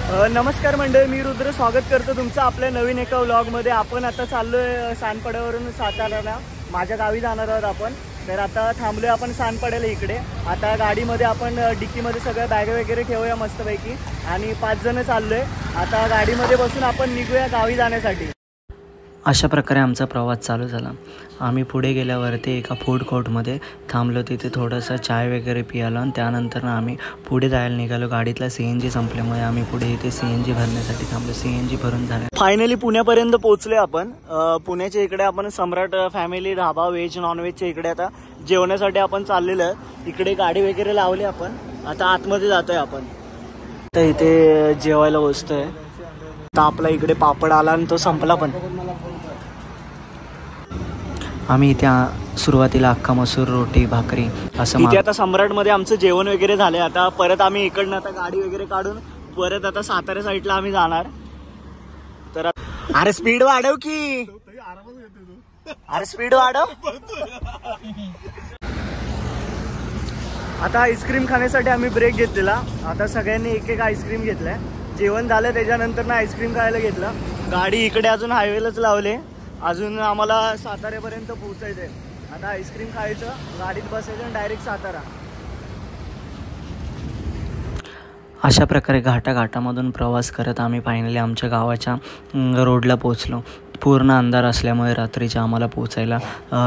नमस्कार मंडळी, मी रुद्र स्वागत करतो तुमचं आपल्या नवीन एका व्लॉगमध्ये। आपण आता चाललोय सानपाड्यावरून साताऱ्याला, माझ्या गावी जाणार आहोत आपण। तर आता थांबलोय आपण सानपाड्याला इकडे। आता गाडीमध्ये आपण डिक्कीमध्ये सगळ्या बॅग वगैरे ठेवूया मस्तपैकी आणि 5 जण चाललोय। आता गाडीमध्ये बसून आपण निघूया गावी जाण्यासाठी। अशा प्रकारे आमचा प्रवास चालू झाला। आम्ही पुढे गेल्यावरती एका फूड कोर्टमध्ये थांबलो, तिथे थोडंसं चाय वगैरे पियालो आणि त्यानंतर आम्ही पुढे जायला निघालो। गाडीतला CNG संपल्यामुळे आम्ही पुढे इथे CNG भरण्यासाठी थांबलो। CNG भरून झाले, फायनली पुण्यापर्यंत पोहोचले आपण। पुण्याच्या इकडे आपण सम्राट फॅमिली ढाबा व्हेज नॉन व्हेजच्या इकडे आता जेवणासाठी आपण चाललेलो आहे। इकडे गाडी वगैरे लावली आपण, आता आतमध्ये जातोय आपण। तर इथे जेवायला बसतोय। आता आपला इकडे पापड आला आणि तो संपला पण। आम्ही इथे सुरुवातीला अख्खा मसूर, रोटी, भाकरी असं इथे आता सम्राटमध्ये आमचं जेवण वगैरे झाले। आता परत आम्ही इकडनं आता गाडी वगैरे काढून परत आता सातारा साईडला आम्ही जाणार। तर अरे स्पीड वाढव की, अरे स्पीड वाढव। आता आईस्क्रीम खाण्यासाठी आम्ही ब्रेक घेतलेला। आता सगळ्यांनी एक एक आईस्क्रीम घेतलाय। जेवण झालं त्याच्यानंतर ना आईस्क्रीम खायला घेतलं। गाडी इकडे अजून हायवेलाच लावले, अजून आम्हाला साताऱ्यापर्यंत पोहोचायचंय। आता आईस्क्रीम खायचं, गाडीत बसायचं आणि डायरेक्ट सातारा। अशा प्रकारे घाटामधून प्रवास करत आम्ही फायनली आमच्या गावाच्या रोडला पोचलो। पूर्ण अंधार असल्यामुळे रात्रीच्या आम्हाला पोचायला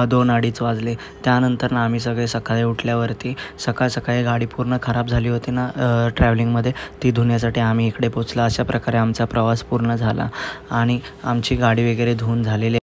2-2:30 वाजले। त्यानंतर ना आम्ही सगळे सकाळी उठल्यावरती सकाळी गाडी पूर्ण खराब झाली होती ना ट्रॅव्हलिंगमध्ये, ती धुण्यासाठी आम्ही इकडे पोचला। अशा प्रकारे आमचा प्रवास पूर्ण झाला आणि आमची गाडी वगैरे धुवून झालेली